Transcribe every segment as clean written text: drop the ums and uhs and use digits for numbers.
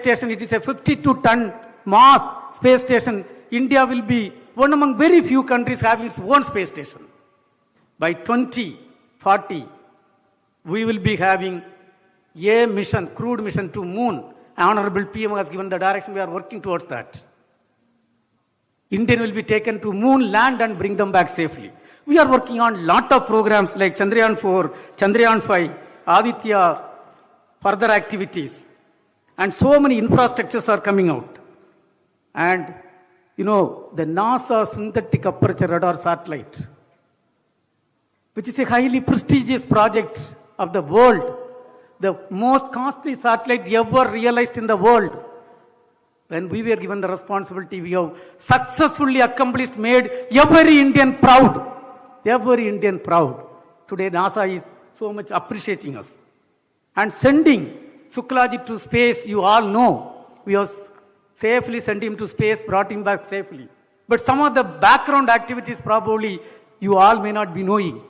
station. It is a 52-ton mass space station. India will be one among very few countries having its own space station. By 2040, we will be having a mission, crewed mission to moon. Honorable PM has given the direction. We are working towards that. Indian will be taken to moon, land and bring them back safely. We are working on lot of programs like Chandrayaan 4, Chandrayaan 5, Aditya, further activities. And so many infrastructures are coming out. And you know, the NASA synthetic aperture radar satellite, which is a highly prestigious project of the world, the most costly satellite ever realized in the world. When we were given the responsibility, we have successfully accomplished, made every Indian proud. Every Indian proud. Today NASA is so much appreciating us. And sending Suklaji to space, you all know, we have safely sent him to space, brought him back safely. But some of the background activities probably you all may not be knowing.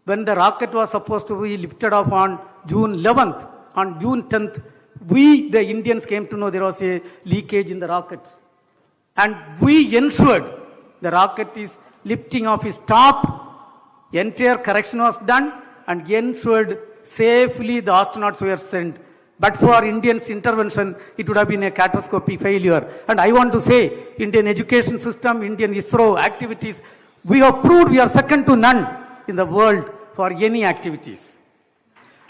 When the rocket was supposed to be lifted off on June 11th, on June 10th, we, the Indians, came to know there was a leakage in the rocket. And we ensured the rocket is lifting off its top, entire correction was done, and ensured safely the astronauts were sent. But for Indians' intervention, it would have been a catastrophic failure. And I want to say, Indian education system, Indian ISRO activities, we have proved we are second to none in the world for any activities.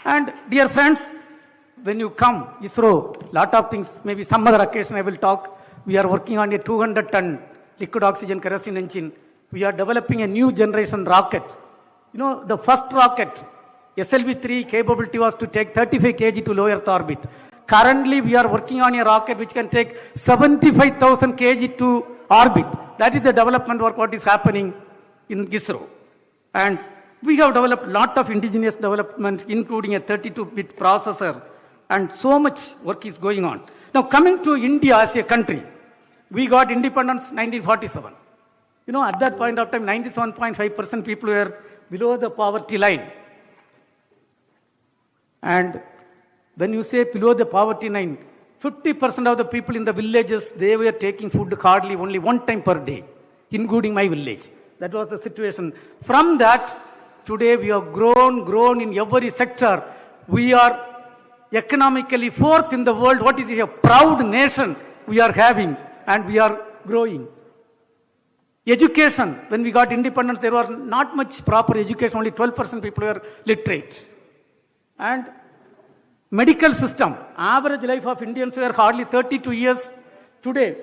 And dear friends, when you come, ISRO, lot of things, maybe some other occasion I will talk. We are working on a 200-ton liquid oxygen kerosene engine. We are developing a new generation rocket. You know, the first rocket, SLV-3 capability was to take 35 kg to low Earth orbit. Currently, we are working on a rocket which can take 75,000 kg to orbit. That is the development work what is happening in ISRO. And we have developed a lot of indigenous development, including a 32-bit processor. And so much work is going on. Now, coming to India as a country, we got independence 1947. You know, at that point of time, 97.5% people were below the poverty line. And when you say below the poverty line, 50% of the people in the villages, they were taking food hardly only one time per day, including my village. That was the situation. From that, today we have grown in every sector. We are economically fourth in the world. What is a proud nation we are having, and we are growing. Education, when we got independence, there was not much proper education. Only 12% people were literate. And medical system, average life of Indians were hardly 32 years. Today,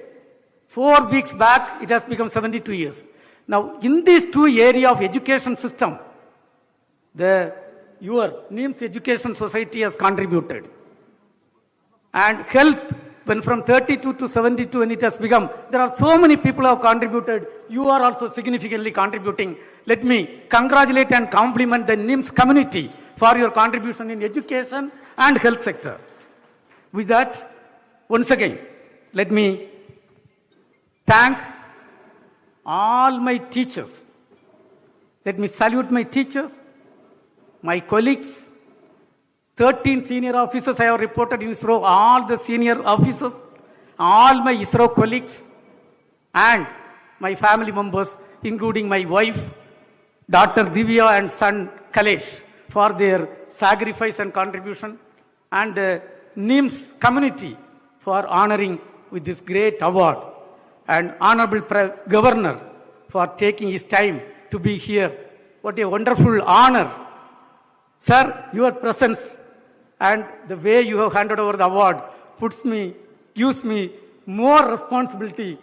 4 weeks back, it has become 72 years. Now, in these two areas of education system, your NIMS Education Society has contributed. And health, when from 32 to 72, when it has become, there are so many people who have contributed. You are also significantly contributing. Let me congratulate and compliment the NIMS community for your contribution in education and health sector. With that, once again, let me thank all my teachers. Let me salute my teachers, my colleagues, 13 senior officers I have reported in ISRO, all the senior officers, all my ISRO colleagues, and my family members, including my wife, daughter Divya and son Kalesh, for their sacrifice and contribution, and the NIMS community for honoring with this great award, and Honorable Governor for taking his time to be here. What a wonderful honor. Sir, your presence and the way you have handed over the award gives me more responsibility,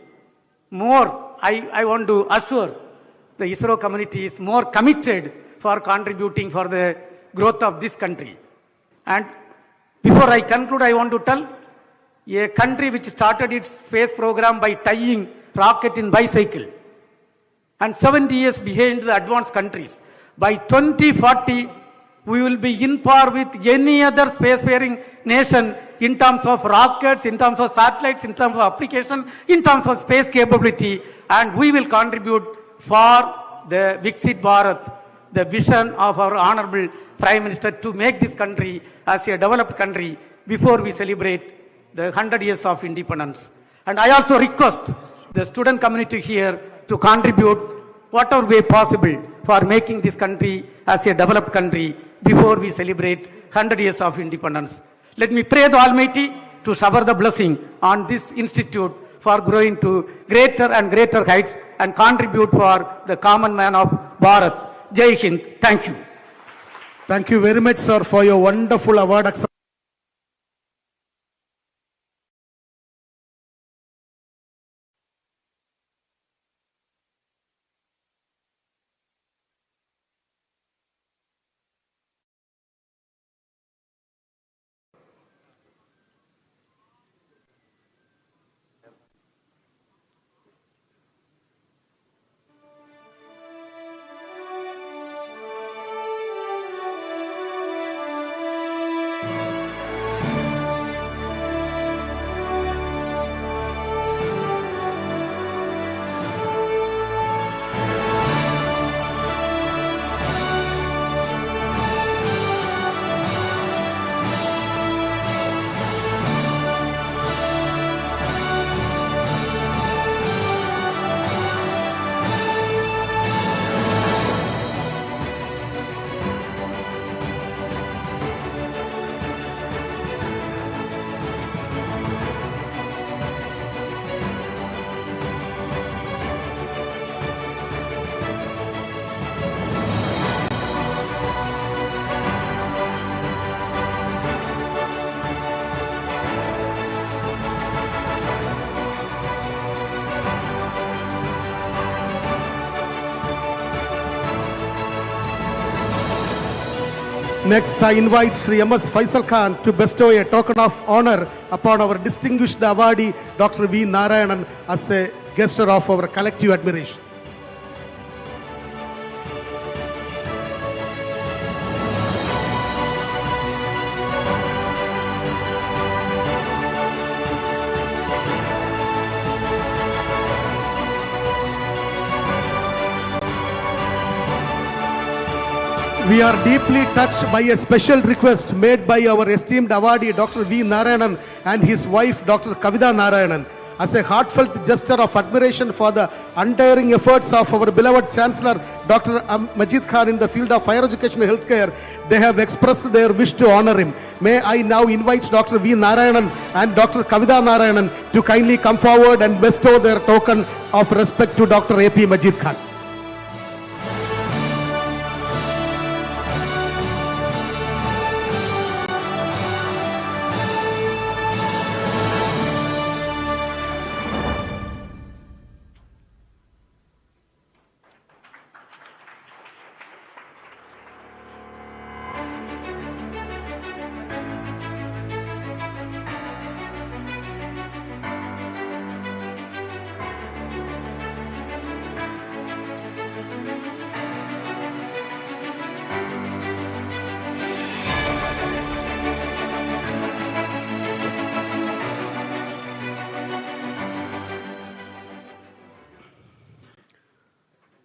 more. I want to assure the ISRO community is more committed for contributing for the growth of this country. And before I conclude, I want to tell a country which started its space program by tying rocket in bicycle, and 70 years behind the advanced countries. By 2040, we will be in par with any other spacefaring nation in terms of rockets, in terms of satellites, in terms of application, in terms of space capability, and we will contribute for the Viksit Bharat, the vision of our Honorable Prime Minister to make this country as a developed country before we celebrate the 100 years of independence. And I also request the student community here to contribute whatever way possible for making this country as a developed country before we celebrate 100 years of independence. Let me pray the Almighty to shower the blessing on this institute for growing to greater and greater heights and contribute for the common man of Bharat. Jai Hind. Thank you. Thank you very much, sir, for your wonderful award acceptance. Next, I invite Sri M.S. Faisal Khan to bestow a token of honor upon our distinguished awardee, Dr. V. Narayanan, as a gesture of our collective admiration. We are deeply touched by a special request made by our esteemed awardee Dr. V. Narayanan and his wife Dr. Kavita Narayanan. As a heartfelt gesture of admiration for the untiring efforts of our beloved Chancellor Dr. Majid Khan in the field of higher education and healthcare, they have expressed their wish to honor him. May I now invite Dr. V. Narayanan and Dr. Kavita Narayanan to kindly come forward and bestow their token of respect to Dr. A.P. Majid Khan.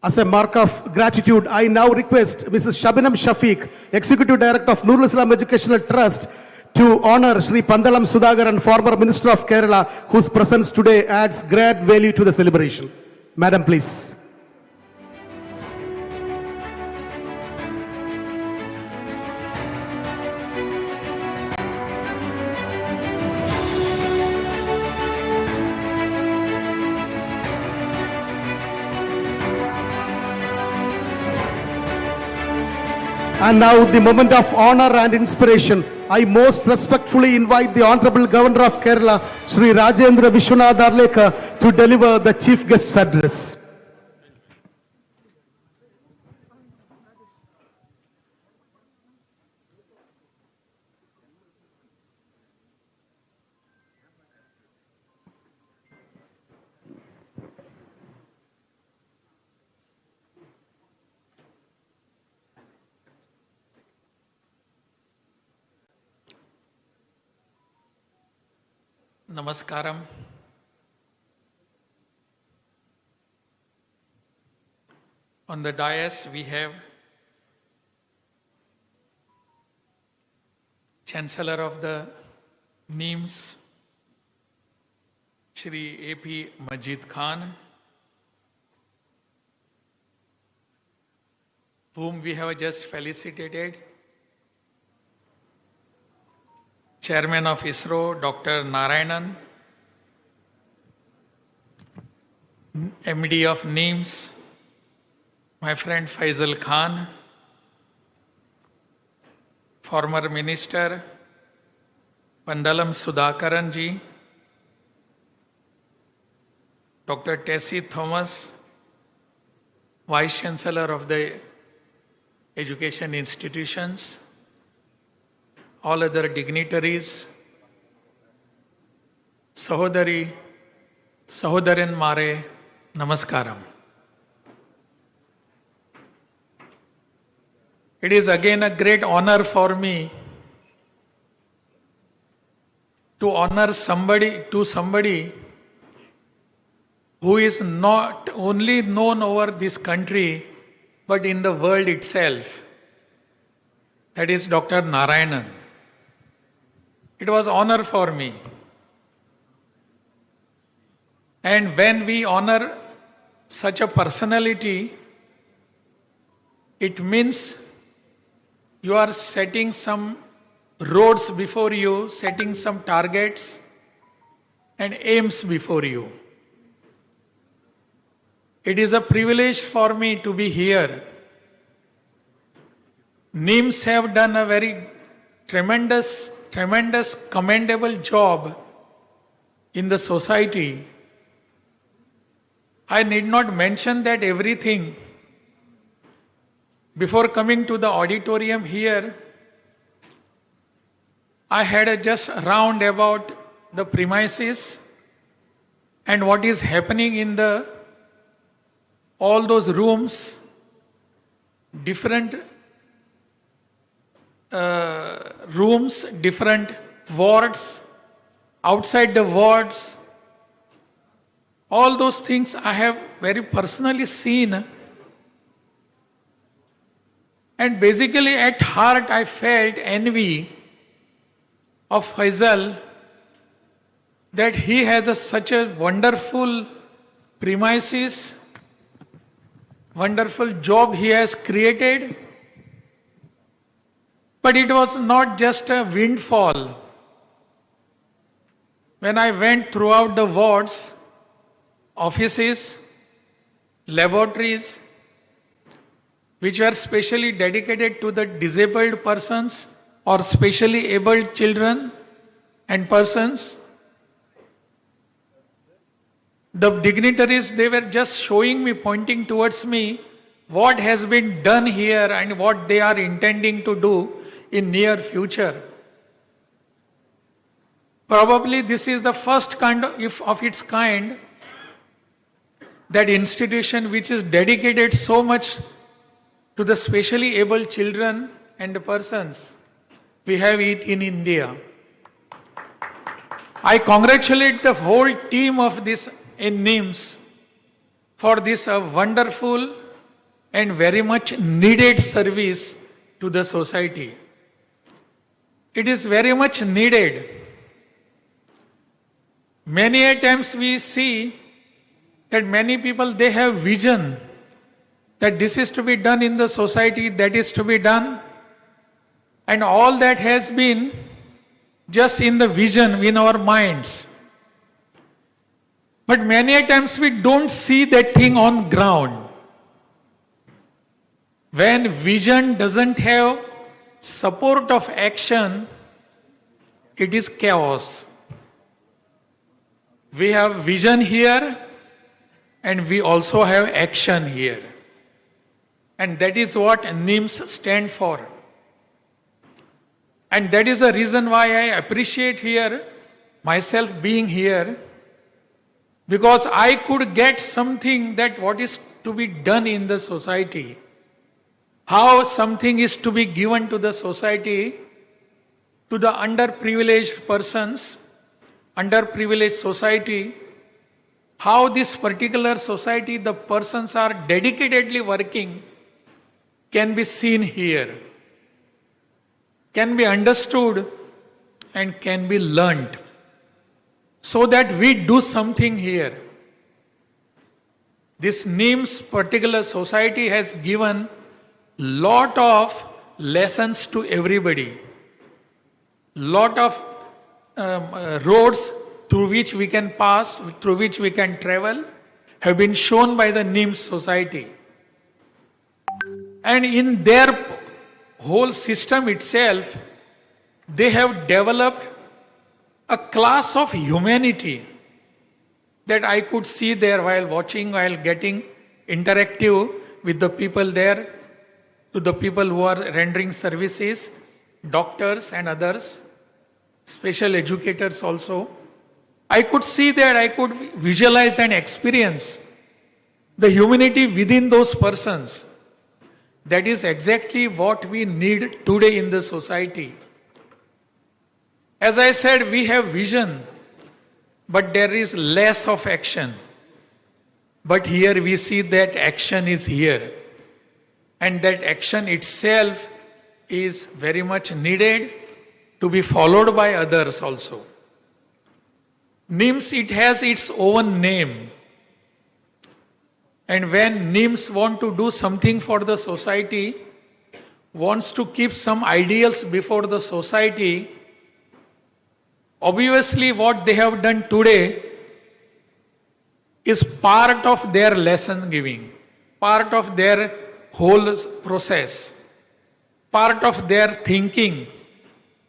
As a mark of gratitude, I now request Mrs. Shabinam Shafiq, Executive Director of Nurul Islam Educational Trust, to honor Sri Pandalam Sudhakaran, former Minister of Kerala, whose presence today adds great value to the celebration. Madam, please. And now the moment of honor and inspiration. I most respectfully invite the Honorable Governor of Kerala, Sri Rajendra Vishwanath Arlekar, to deliver the Chief Guest's address. Namaskaram. On the dais we have Chancellor of the NIMS, Shri A.P. Majid Khan, whom we have just felicitated, Chairman of ISRO, Dr. Narayanan, MD of NIMS, my friend Faisal Khan, former Minister Pandalam Sudhakaran ji, Dr. Tessie Thomas, Vice Chancellor of the Education Institutions, all other dignitaries, Sahodarin Mare, Namaskaram. It is again a great honor for me to honor somebody who is not only known over this country but in the world itself. That is Dr. Narayanan. It was honor for me. And when we honor such a personality, it means you are setting some roads before you, setting some targets and aims before you. It is a privilege for me to be here. NIMS have done a very tremendous, commendable job in the society. I need not mention that everything. Before coming to the auditorium here, I had a just round about the premises and what is happening in all those rooms, different rooms, different wards, outside the wards. All those things I have very personally seen. And basically at heart I felt envy of Faisal that he has such a wonderful premises, wonderful job he has created. But it was not just a windfall. When I went throughout the wards, offices, laboratories, which were specially dedicated to the disabled persons or specially abled children and persons, the dignitaries, they were just showing me, pointing towards me, what has been done here and what they are intending to do in near future. Probably this is the first kind of its kind, that institution which is dedicated so much to the specially able children and the persons. We have it in India. I congratulate the whole team of this in NIMS for this wonderful and very much needed service to the society. It is very much needed. Many a times we see that many people, they have vision that this is to be done in the society, that is to be done. And all that has been just in the vision in our minds. But many a times we don't see that thing on ground. When vision doesn't have support of action, it is chaos. We have vision here and we also have action here. And that is what NIMS stand for. And that is the reason why I appreciate here, myself being here, because I could get something that what is to be done in the society, how something is to be given to the society, to the underprivileged persons, underprivileged society, how this particular society, the persons are dedicatedly working, can be seen here, can be understood and can be learnt. so that we do something here. This NIMS particular society has given lot of lessons to everybody. Lot of roads through which we can pass, through which we can travel, have been shown by the NIMS society. And in their whole system itself, they have developed a class of humanity that I could see there while watching, while getting interactive with the people there, to the people who are rendering services, doctors and others, special educators also. I could see that, I could visualize and experience the humanity within those persons. That is exactly what we need today in the society. As I said, we have vision, but there is less of action. But here we see that action is here. And that action itself is very much needed to be followed by others also. NIMS, it has its own name. And when NIMS want to do something for the society, wants to keep some ideals before the society, obviously what they have done today is part of their lesson giving, part of their whole process, part of their thinking,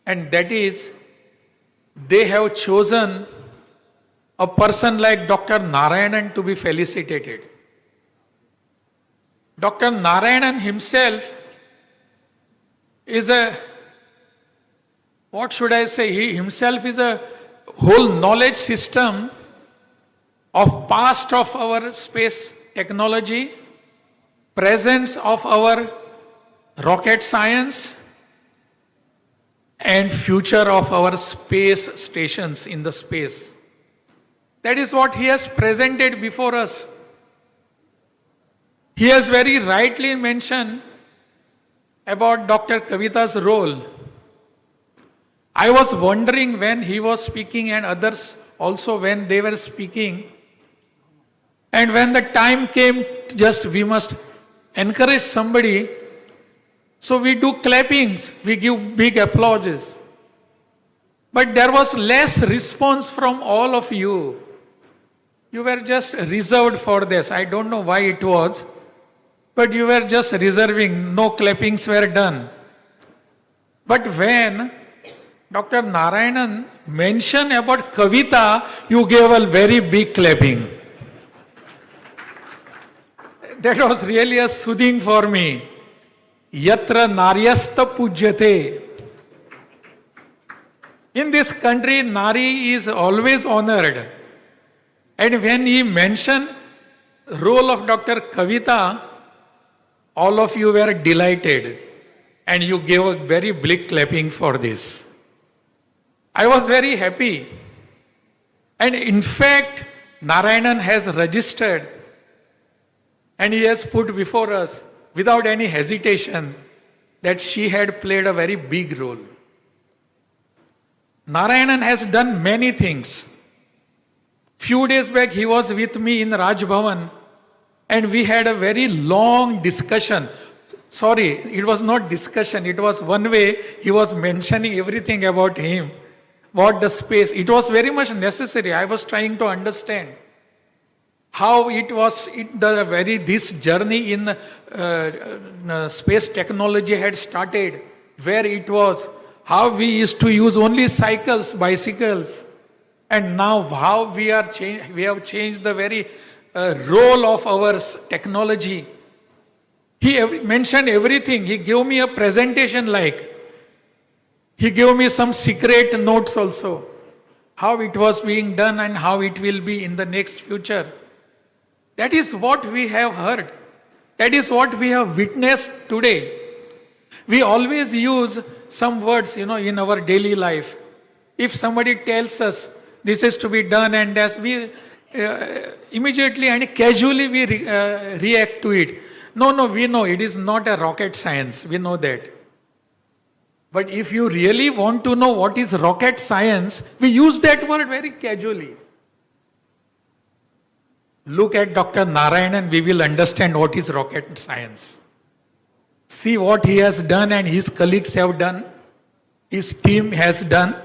and that is they have chosen a person like Dr. Narayanan to be felicitated. Dr. Narayanan himself is what should I say, he himself is a whole knowledge system of past of our space technology, presence of our rocket science, and future of our space stations in the space. That is what he has presented before us. He has very rightly mentioned about Dr. Kavita's role. I was wondering when he was speaking and others also when they were speaking, and when the time came, just we must encourage somebody, so we do clappings, we give big applauses. But there was less response from all of you. You were just reserved for this. I don't know why it was, but you were just reserving, no clappings were done. But when Dr. Narayanan mentioned about Kavita, you gave a very big clapping. That was really a soothing for me. Yatra naryasta pujyate. In this country, Nari is always honored. And when he mentioned role of Dr. Kavita, all of you were delighted. And you gave a very big clapping for this. I was very happy. And in fact, Narayanan has registered and he has put before us, without any hesitation, that she had played a very big role. Narayanan has done many things. Few days back, he was with me in Raj Bhavan and we had a very long discussion. Sorry, it was not discussion, it was one way he was mentioning everything about him. What the space, it was very much necessary. I was trying to understand how it was, this journey in space technology had started, where it was, how we used to use only cycles, bicycles, and now how we have changed the very role of our technology. He mentioned everything. He gave me a presentation like. He gave me some secret notes also, how it was being done and how it will be in the next future. That is what we have heard. That is what we have witnessed today. We always use some words, in our daily life. If somebody tells us this is to be done, and as we immediately and casually we react to it. No, we know it is not a rocket science. We know that. But if you really want to know what is rocket science, we use that word very casually. Look at Dr. Narayanan, we will understand what is rocket science. See what he has done and his colleagues have done, his team has done.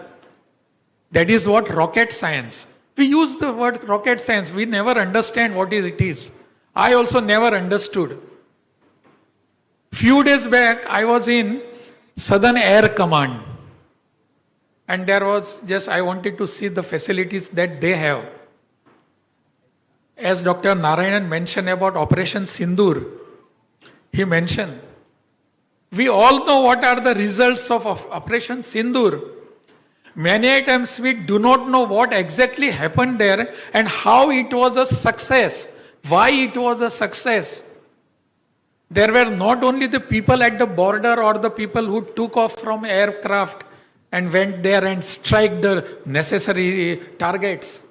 That is what rocket science. We use the word rocket science, we never understand what it is. I also never understood. Few days back, I was in Southern Air Command. And there was I wanted to see the facilities that they have. As Dr. Narayanan mentioned about Operation Sindoor, he mentioned, we all know what are the results of Operation Sindoor. Many times we do not know what exactly happened there and how it was a success, why it was a success. There were not only the people at the border or the people who took off from aircraft and went there and strike the necessary targets.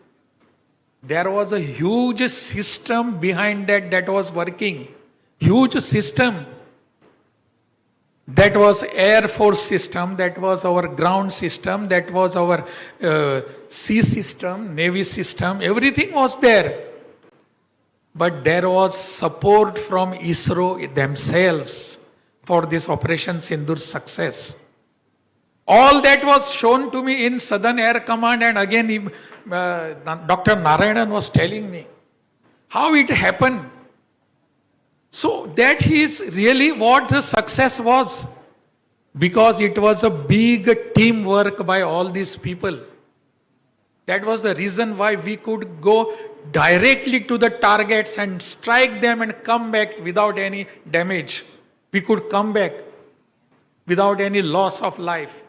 There was a huge system behind that was working. Huge system. That was Air Force system, that was our ground system, that was our sea system, Navy system, everything was there. But there was support from ISRO themselves for this Operation Sindoor success. All that was shown to me in Southern Air Command, and again Dr. Narayanan was telling me how it happened. So that is really what the success was, because it was a big teamwork by all these people. That was the reason why we could go directly to the targets and strike them and come back without any damage. We could come back without any loss of life.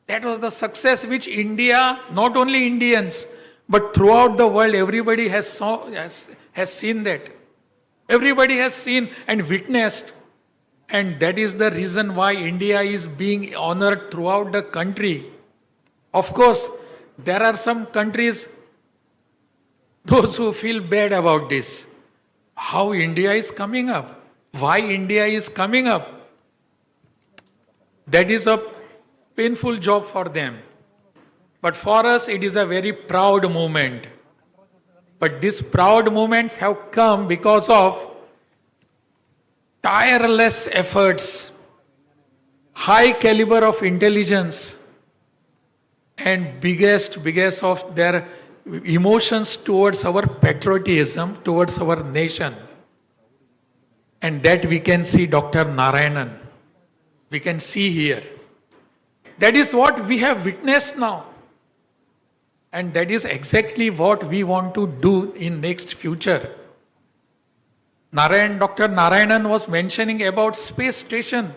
That was the success which India, not only Indians, but throughout the world, everybody has seen that. Everybody has seen and witnessed. And that is the reason why India is being honored throughout the country. Of course, there are some countries, those who feel bad about this. How India is coming up? Why India is coming up? That is a painful job for them. But for us, it is a very proud moment. But these proud moments have come because of tireless efforts, high caliber of intelligence, and biggest of their emotions towards our patriotism, towards our nation. And that we can see Dr. Narayanan. We can see here. That is what we have witnessed now. And that is exactly what we want to do in next future. Dr. Narayanan was mentioning about space station.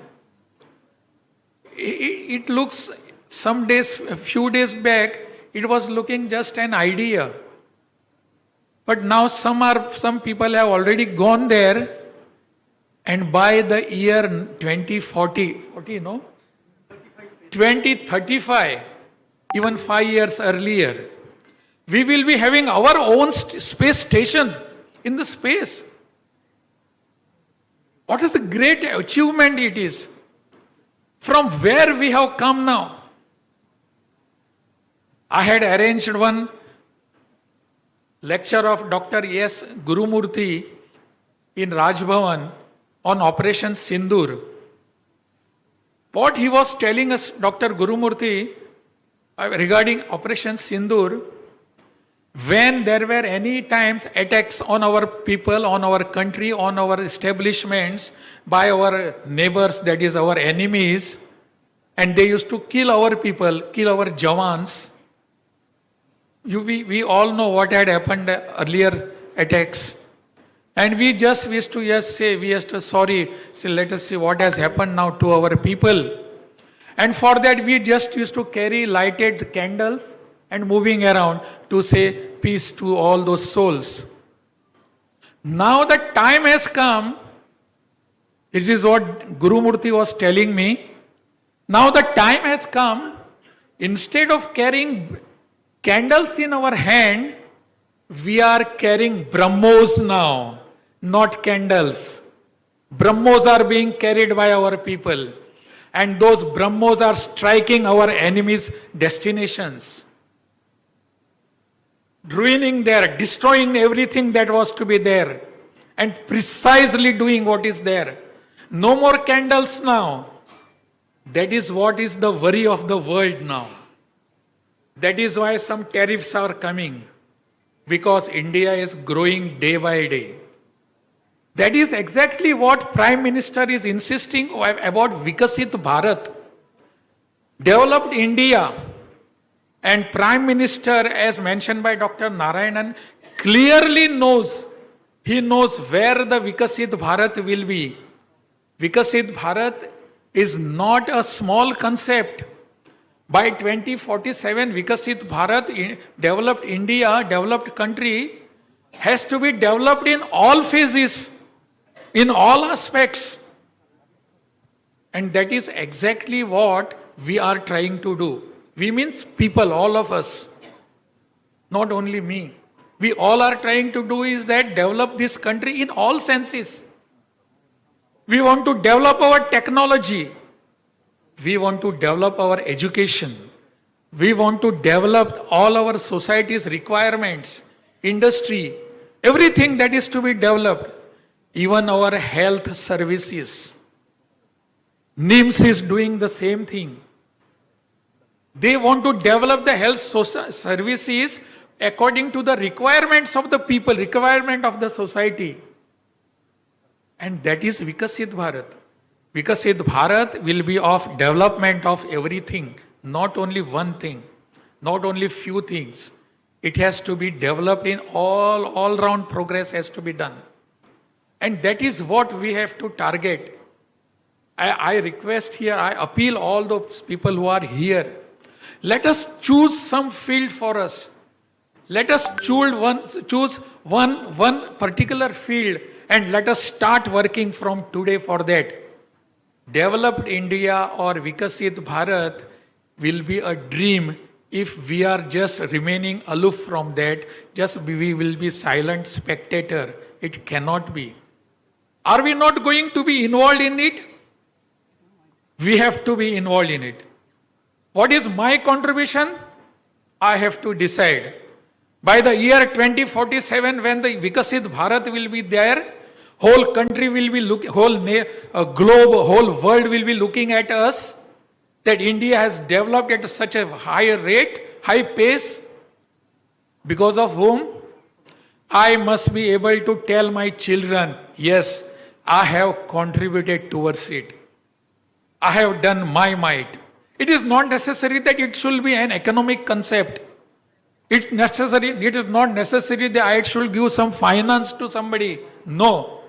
It looks a few days back, it was looking just an idea. But now some people have already gone there, and by the year 2035, even 5 years earlier, we will be having our own space station in the space. What is the great achievement it is? From where we have come now. I had arranged one lecture of Dr. S. Gurumurthy in Raj Bhavan on Operation Sindoor. What he was telling us, Dr. Gurumurthy, regarding Operation Sindoor, when there were any times attacks on our people, on our country, on our establishments by our neighbors, that is our enemies, and they used to kill our people, kill our Jawans. We all know what had happened earlier attacks. And we used to say, let us see what has happened now to our people. And for that we just used to carry lighted candles and moving around to say peace to all those souls. Now the time has come, this is what Guru Murthy was telling me. Now the time has come, instead of carrying candles in our hand, we are carrying Brahmos now, not candles. Brahmos are being carried by our people. And those BrahMos are striking our enemies' destinations, ruining there, destroying everything that was to be there, and precisely doing what is there. No more candles now. That is what is the worry of the world now. That is why some tariffs are coming, because India is growing day by day. That is exactly what Prime Minister is insisting about Vikasit Bharat, developed India. And Prime Minister, as mentioned by Dr. Narayanan, clearly knows, he knows where the Vikasit Bharat will be. Vikasit Bharat is not a small concept. By 2047, Vikasit Bharat, developed India, developed country, has to be developed in all phases, in all aspects. And that is exactly what we are trying to do. We means people, all of us, not only me. We all are trying to do is that develop this country in all senses. We want to develop our technology. We want to develop our education. We want to develop all our society's requirements, industry, everything that is to be developed, even our health services. NIMS is doing the same thing. They want to develop the health services according to the requirements of the people, requirement of the society. And that is Vikasit Bharat. Vikasit Bharat will be of development of everything, not only one thing, not only few things. It has to be developed in all round progress has to be done. And that is what we have to target. I request here, I appeal all those people who are here. Let us choose some field for us. Let us choose one particular field and let us start working from today for that. Developed India or Vikasit Bharat will be a dream if we are just remaining aloof from that, just we will be silent spectator. It cannot be. Are we not going to be involved in it? We have to be involved in it. What is my contribution? I have to decide. By the year 2047, when the Vikasit Bharat will be there, whole country will be looking, globe, whole world will be looking at us, that India has developed at such a higher rate, high pace, because of whom? I must be able to tell my children, yes, I have contributed towards it. I have done my might. It is not necessary that it should be an economic concept. It is not necessary that I should give some finance to somebody. No.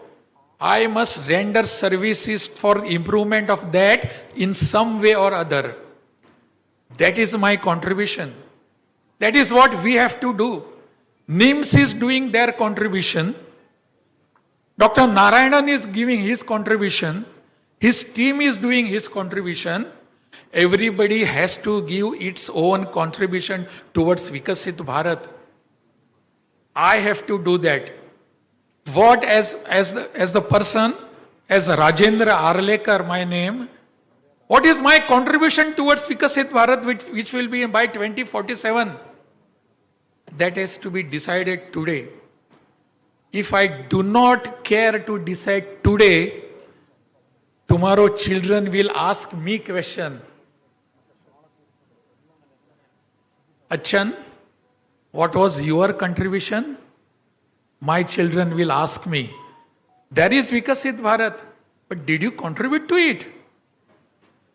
I must render services for improvement of that in some way or other. That is my contribution. That is what we have to do. NIMS is doing their contribution. Dr. Narayanan is giving his contribution. His team is doing his contribution. Everybody has to give its own contribution towards Vikasit Bharat. I have to do that. What as the person, as Rajendra Arlekar, my name, what is my contribution towards Vikasit Bharat, which will be by 2047? That has to be decided today. If I do not care to decide today, tomorrow children will ask me question. Achan, what was your contribution? My children will ask me. There is Vikasit Bharat, but did you contribute to it?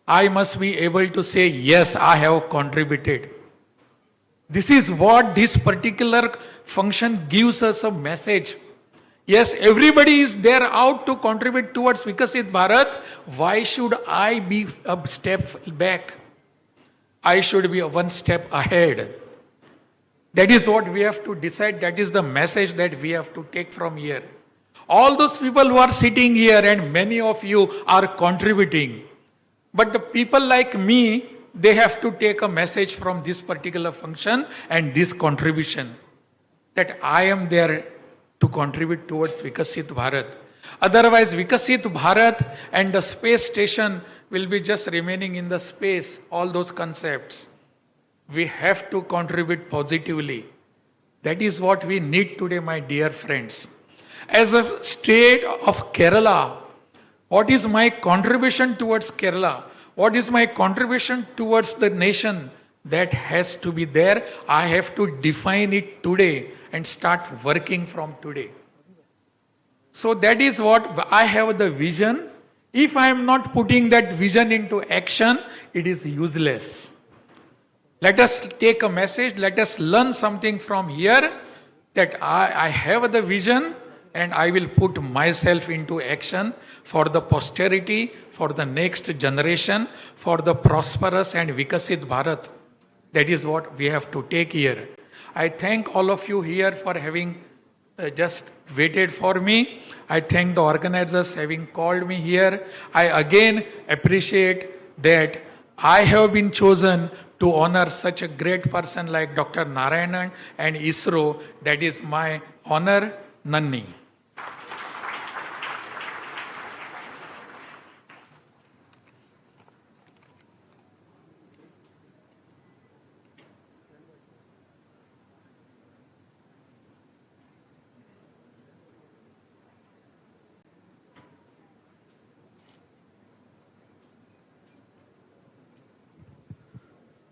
I must be able to say, yes, I have contributed. This is what this particular function gives us a message. Yes, everybody is there out to contribute towards Vikasit Bharat. Why should I be a step back? I should be one step ahead. That is what we have to decide. That is the message that we have to take from here. All those people who are sitting here and many of you are contributing. But the people like me, they have to take a message from this particular function and this contribution. That I am there to contribute towards Vikasit Bharat. Otherwise, Vikasit Bharat and the space station will be just remaining in the space, all those concepts. We have to contribute positively. That is what we need today, my dear friends. As a state of Kerala, what is my contribution towards Kerala? What is my contribution towards the nation? That has to be there. I have to define it today and start working from today. So that is what I have the vision. If I am not putting that vision into action, it is useless. Let us take a message, let us learn something from here, that I have the vision and I will put myself into action for the posterity, for the next generation, for the prosperous and Vikasit Bharat. That is what we have to take here. I thank all of you here for having just waited for me. I thank the organizers having called me here. I again appreciate that I have been chosen to honor such a great person like Dr. Narayanan and ISRO. That is my honor. Nanni.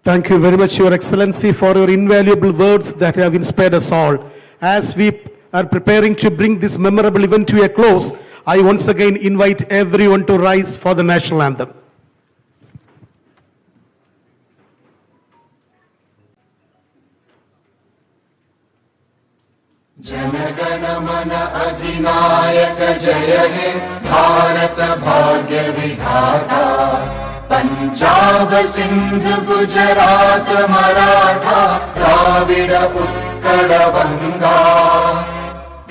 Thank you very much, Your Excellency, for your invaluable words that have inspired us all. As we are preparing to bring this memorable event to a close, I once again invite everyone to rise for the national anthem. जनगण मन अधिनायक जय हे भारत भाग्य विधाता पंजाब सिंध गुजरात मराठा द्राविड उत्कल बंगा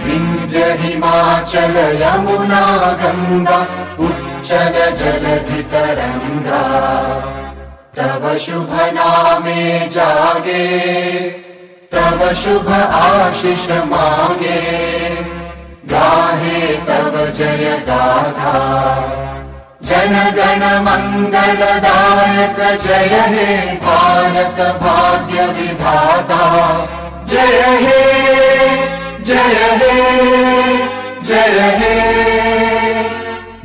विंध्य हिमाचल यमुना गंगा उच्चल जलधि तरंगा तव शुभ नामे जागे तव शुभ आशीष मांगे गाहे तव जय गाथा जनगण मंगलदायक जय हे भारत भाग्य विधाता जय हे जय हे जय हे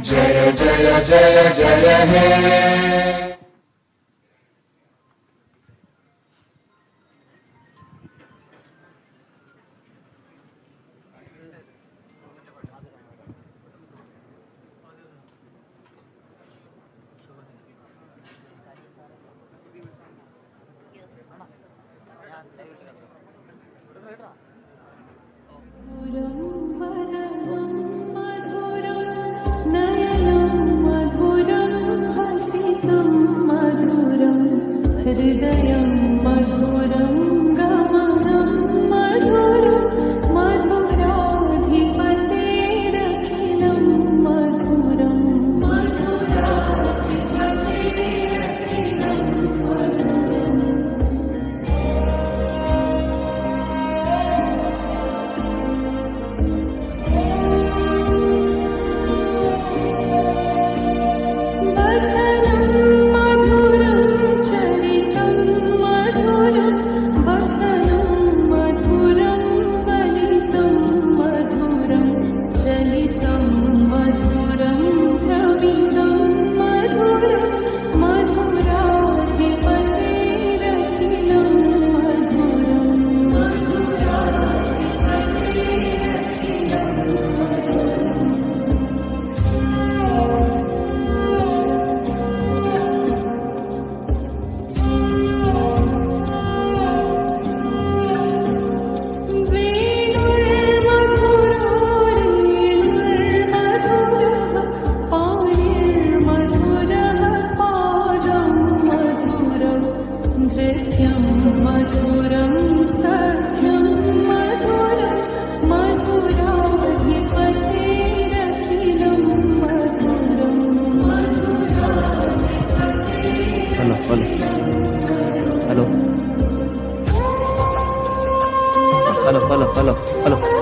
जय जय जय जय हे Hello.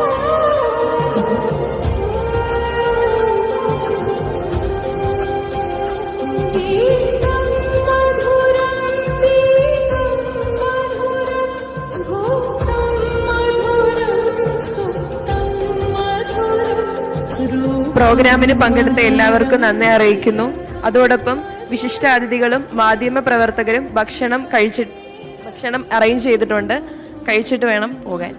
പ്രോഗ്രാമിന് പങ്കെടുത്ത എല്ലാവർക്കും നന്ദി അറിയിക്കുന്നു. അതോടൊപ്പം വിശിഷ്ടാതിഥികളും മാധ്യമ പ്രവർത്തകരും ഭക്ഷണം അറേഞ്ച് ചെയ്തിട്ടുണ്ട്. കഴിച്ചിട്ട് വേണം പോകാൻ.